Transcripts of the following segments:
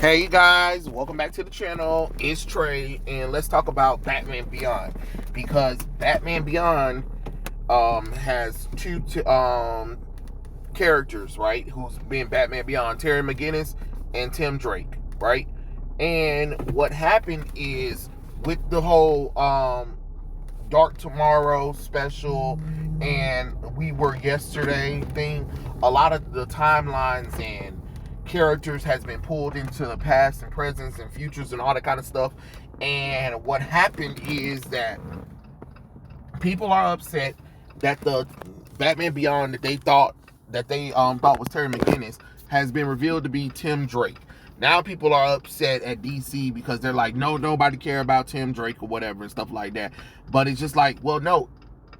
Hey guys, welcome back to the channel. It's Trey, and let's talk about Batman Beyond, because Batman Beyond has two characters, right? Who's been Batman Beyond: Terry McGinnis and Tim Drake, right? And what happened is, with the whole Dark Tomorrow special and We Were Yesterday thing, a lot of the timelines and characters has been pulled into the past and presents and futures and all that kind of stuff. And what happened is that people are upset that the Batman Beyond that they thought was Terry McGinnis has been revealed to be Tim Drake. Now people are upset at DC because they're like, no, nobody care about Tim Drake or whatever and stuff like that. But it's just like, well, no,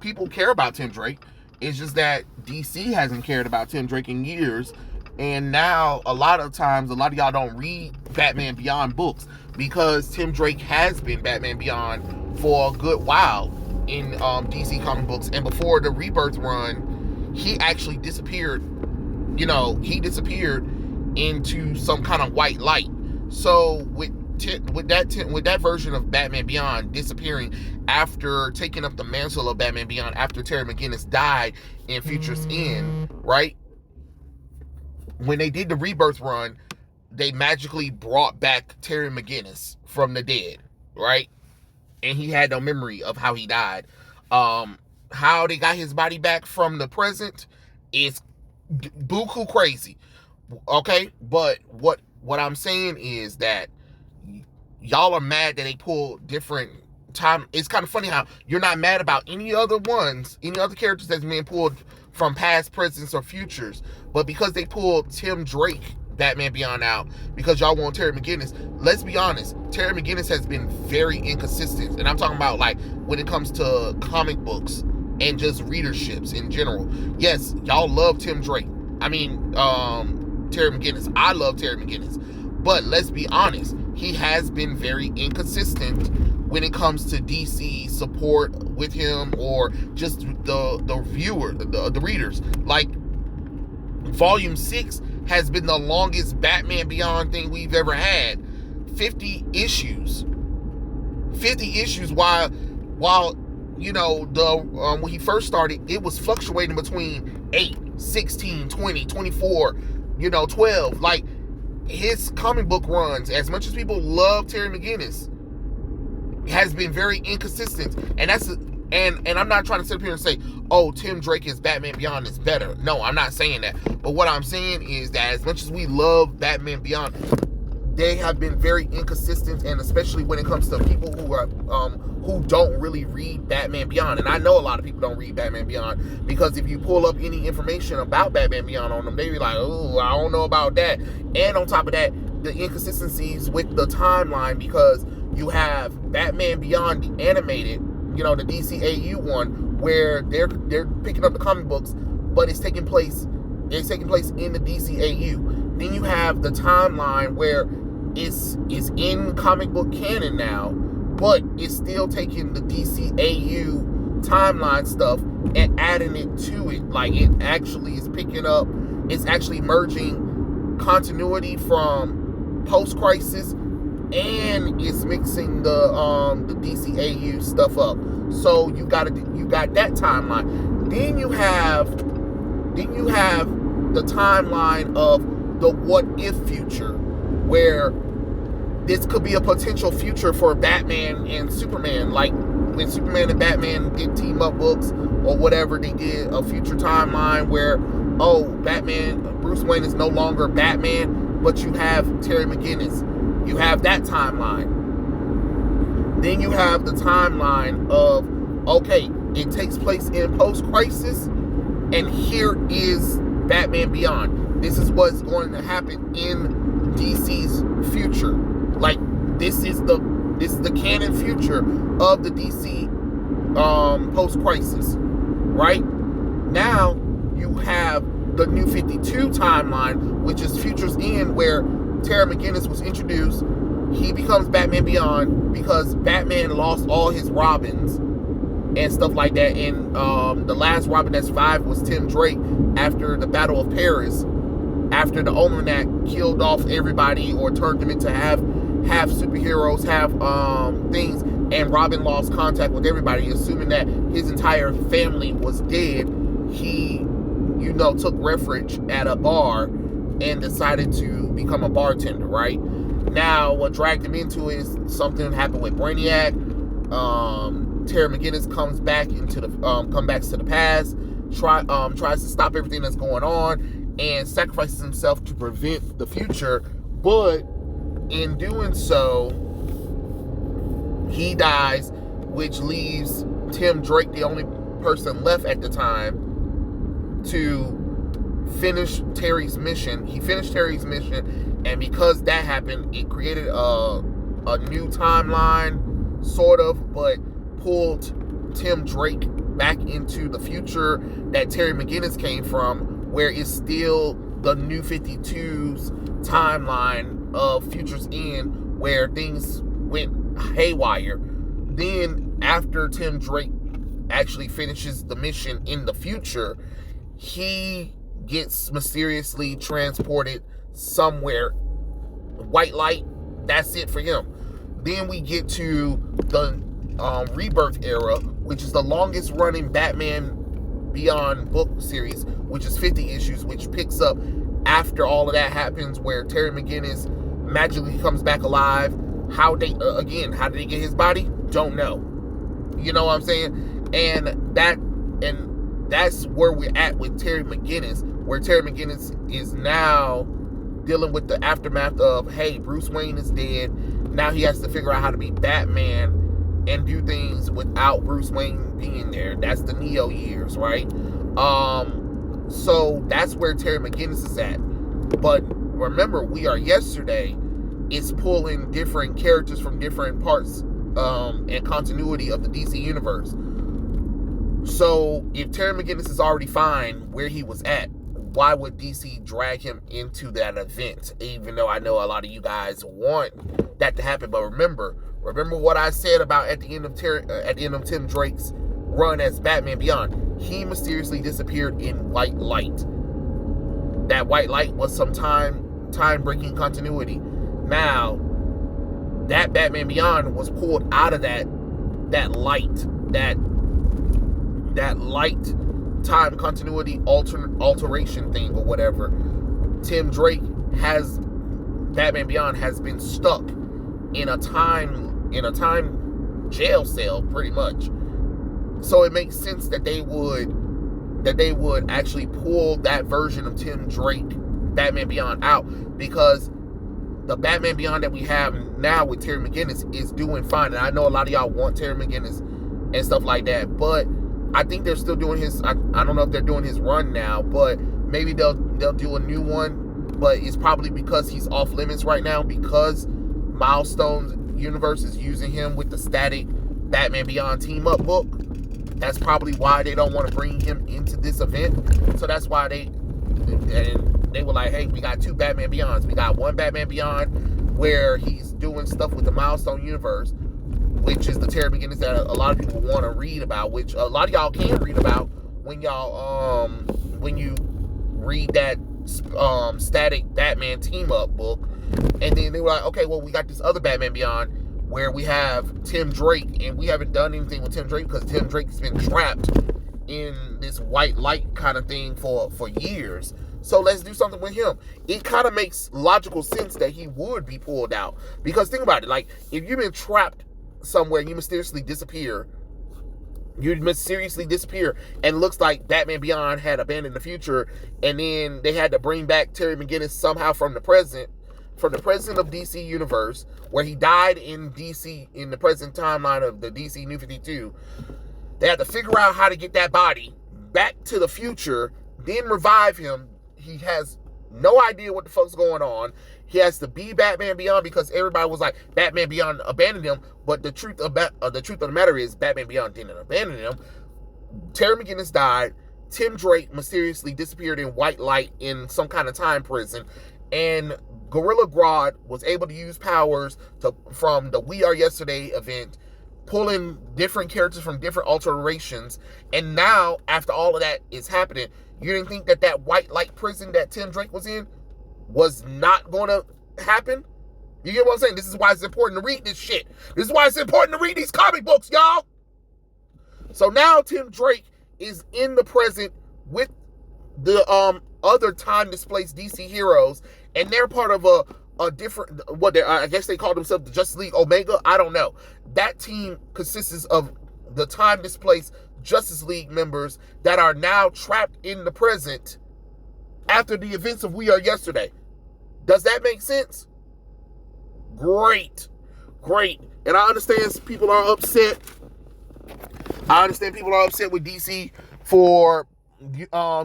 people care about Tim Drake. It's just that DC hasn't cared about Tim Drake in years. And now a lot of times, a lot of y'all don't read Batman Beyond books because Tim Drake has been Batman Beyond for a good while in DC comic books. And before the Rebirth run, he actually disappeared. He disappeared into some kind of white light. So with that version of Batman Beyond disappearing after taking up the mantle of Batman Beyond after Terry McGinnis died in Futures End, right? When they did the Rebirth run, they magically brought back Terry McGinnis from the dead, right? And he had no memory of how he died. How they got his body back from the present is buku crazy, okay? But what I'm saying is that y'all are mad that they pull different time. It's kind of funny how you're not mad about any other characters that's being pulled from past, presents, or futures, but because they pulled Tim Drake Batman Beyond out because y'all want Terry McGinnis. Let's be honest, Terry McGinnis has been very inconsistent, and I'm talking about like when it comes to comic books and just readerships in general. Yes, y'all love Tim Drake. Terry McGinnis. I love Terry McGinnis, but let's be honest, he has been very inconsistent when it comes to DC support with him, or just the viewer, the readers. Like, Volume 6 has been the longest Batman Beyond thing we've ever had. 50 issues. 50 issues while when he first started, it was fluctuating between 8, 16, 20, 24, 12. Like, his comic book runs, as much as people love Terry McGinnis, has been very inconsistent. And I'm not trying to sit up here and say, oh, Tim Drake is Batman Beyond is better. No, I'm not saying that. But what I'm saying is that as much as we love Batman Beyond, they have been very inconsistent, and especially when it comes to people who don't really read Batman Beyond. And I know a lot of people don't read Batman Beyond, because if you pull up any information about Batman Beyond on them, they be like, oh, I don't know about that. And on top of that, the inconsistencies with the timeline, because you have Batman Beyond the animated, the DCAU one, where they're picking up the comic books, but it's taking place in the DCAU. Then you have the timeline where it's in comic book canon now, but it's still taking the DCAU timeline stuff and adding it to it. Like, it actually is picking up, it's actually merging continuity from post-crisis, and it's mixing the DCAU stuff up. So you got that timeline. Then you have the timeline of the what if future, where this could be a potential future for Batman and Superman. Like when Superman and Batman did team up books or whatever, they did a future timeline where, Bruce Wayne is no longer Batman, but you have Terry McGinnis. You have that timeline. Then you have the timeline of, okay, it takes place in post-crisis, and here is Batman Beyond. This is what's going to happen in DC's future. Like, this is the canon future of the DC post-crisis. Right? Now, you have the New 52 timeline, which is Futures End, where Terry McGinnis was introduced. He becomes Batman Beyond because Batman lost all his Robins and stuff like that. And the last Robin that survived was Tim Drake after the Battle of Paris. after the Almanac killed off everybody or turned them into half superheroes, half things, and Robin lost contact with everybody, assuming that his entire family was dead. He, took refuge at a bar and decided to become a bartender, right? Now, what dragged him into it is something happened with Brainiac. Terry McGinnis comes back to the past, tries to stop everything that's going on, and sacrifices himself to prevent the future. But in doing so, he dies, which leaves Tim Drake, the only person left at the time, to finish Terry's mission. He finished Terry's mission, and because that happened, it created a new timeline, sort of, but pulled Tim Drake back into the future that Terry McGinnis came from, where it's still the New 52's timeline of Futures End, where things went haywire. Then, after Tim Drake actually finishes the mission in the future, he gets mysteriously transported somewhere. White light, that's it for him. Then we get to the Rebirth era, which is the longest running Batman Beyond book series, which is 50 issues, which picks up after all of that happens, where Terry McGinnis magically comes back alive. How did they get his body? Don't know. You know what I'm saying? And that's where we're at with Terry McGinnis, where Terry McGinnis is now dealing with the aftermath of, hey, Bruce Wayne is dead. Now he has to figure out how to be Batman and do things without Bruce Wayne being there. That's the Neo years, right? So that's where Terry McGinnis is at. But remember, We Are Yesterday is pulling different characters from different parts and continuity of the DC universe. So if Terry McGinnis is already fine where he was at, why would DC drag him into that event? Even though I know a lot of you guys want that to happen, but remember what I said about at the end of Tim Drake's run as Batman Beyond. He mysteriously disappeared in white light. That white light was some time-breaking continuity. Now, that Batman Beyond was pulled out of that light, that light time continuity alteration thing or whatever. Tim Drake Batman Beyond has been stuck in a time jail cell, pretty much. So it makes sense that they would actually pull that version of Tim Drake Batman Beyond out, because the Batman Beyond that we have now with Terry McGinnis is doing fine. And I know a lot of y'all want Terry McGinnis and stuff like that, but I think they're still doing his, I don't know if they're doing his run now, but maybe they'll do a new one, but it's probably because he's off limits right now, because Milestone's universe is using him with the static Batman Beyond team up book. That's probably why they don't want to bring him into this event. So that's why they were like, hey, we got two Batman Beyonds. We got one Batman Beyond where he's doing stuff with the Milestone universe, which is the Terry McGinnis that a lot of people want to read about, which a lot of y'all can read about when you read that static Batman team up book. And then they were like, okay, well, we got this other Batman Beyond where we have Tim Drake, and we haven't done anything with Tim Drake because Tim Drake's been trapped in this white light kind of thing for years. So let's do something with him. It kind of makes logical sense that he would be pulled out, because think about it, like, if you've been trapped somewhere and you mysteriously disappear, and looks like Batman Beyond had abandoned the future, and then they had to bring back Terry McGinnis somehow from the present of DC Universe, where he died in DC, in the present timeline of the DC New 52. They had to figure out how to get that body back to the future, then revive him. He has no idea what the fuck's going on. He has to be Batman Beyond because everybody was like, Batman Beyond abandoned him. But the truth of the matter is, Batman Beyond didn't abandon him. Terry McGinnis died. Tim Drake mysteriously disappeared in white light in some kind of time prison. And Gorilla Grodd was able to use powers from the We Are Yesterday event, pulling different characters from different alterations. And now, after all of that is happening, you didn't think that white light prison that Tim Drake was in was not going to happen. You get what I'm saying? This is why it's important to read this shit. This is why it's important to read these comic books, y'all. So now Tim Drake is in the present with the other time-displaced DC heroes, and they're part of a different, I guess they call themselves the Justice League Omega. I don't know. That team consists of the time-displaced Justice League members that are now trapped in the present after the events of We Are Yesterday. Does that make sense? Great. And I understand people are upset. With DC for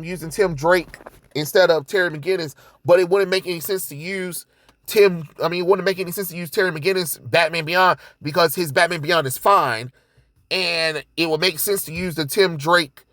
using Tim Drake instead of Terry McGinnis, but it wouldn't make any sense to use Terry McGinnis Batman Beyond, because his Batman Beyond is fine, and it would make sense to use the Tim Drake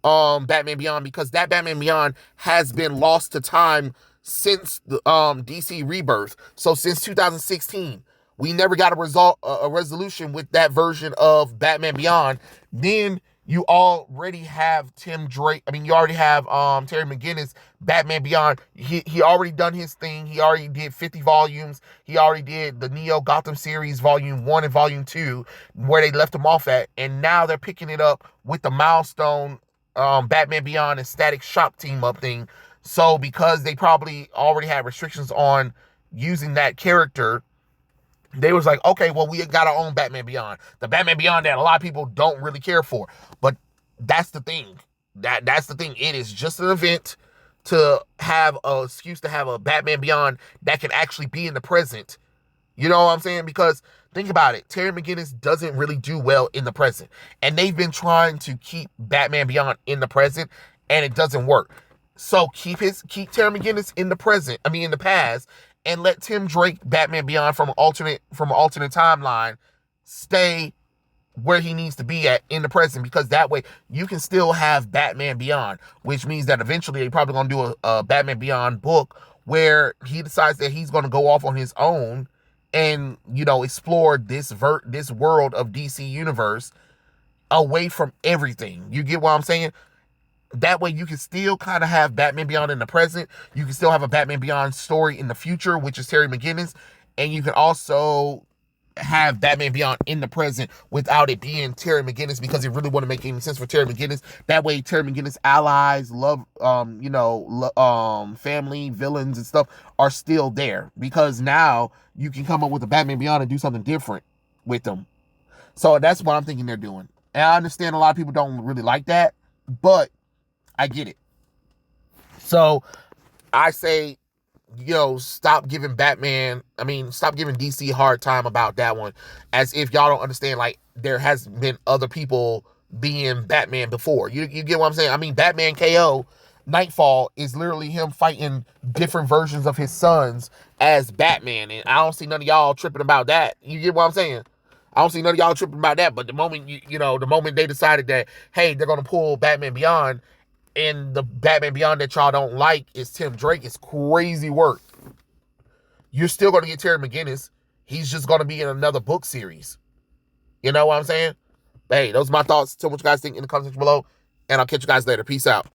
Batman Beyond, because that Batman Beyond has been lost to time since the DC Rebirth. So since 2016, we never got a resolution with that version of Batman Beyond. Then you already have Tim Drake. You already have Terry McGinnis Batman Beyond. He already done his thing. He already did 50 volumes. He already did the Neo Gotham series Volume 1 and Volume 2, where they left him off at. And now they're picking it up with the Milestone Batman Beyond and Static Shock team up thing. So because they probably already had restrictions on using that character, they was like, okay, well, we got our own Batman Beyond. The Batman Beyond that a lot of people don't really care for. But that's the thing. That's the thing. It is just an event to have an excuse to have a Batman Beyond that can actually be in the present. You know what I'm saying? Because think about it. Terry McGinnis doesn't really do well in the present. And they've been trying to keep Batman Beyond in the present, and it doesn't work. So keep Terry McGinnis in the past, and let Tim Drake Batman Beyond from an alternate timeline stay where he needs to be at in the present, because that way you can still have Batman Beyond, which means that eventually they're probably going to do a Batman Beyond book where he decides that he's going to go off on his own and, explore this world of DC Universe away from everything. You get what I'm saying? That way you can still kind of have Batman Beyond in the present. You can still have a Batman Beyond story in the future, which is Terry McGinnis. And you can also have Batman Beyond in the present without it being Terry McGinnis, because it really wouldn't make any sense for Terry McGinnis. That way Terry McGinnis allies, family, villains and stuff are still there, because now you can come up with a Batman Beyond and do something different with them. So that's what I'm thinking they're doing. And I understand a lot of people don't really like that, but I get it. So I say, stop giving DC a hard time about that one, as if y'all don't understand, like, there has been other people being Batman before. You get what I'm saying? Batman KO Nightfall is literally him fighting different versions of his sons as Batman, and I don't see none of y'all tripping about that. You get what I'm saying? I don't see none of y'all tripping about that. But the moment the moment they decided that, hey, they're gonna pull Batman Beyond, and the Batman Beyond that y'all don't like is Tim Drake, it's crazy work. You're still going to get Terry McGinnis. He's just going to be in another book series. You know what I'm saying? Hey, those are my thoughts. Tell me what you guys think in the comment section below, and I'll catch you guys later. Peace out.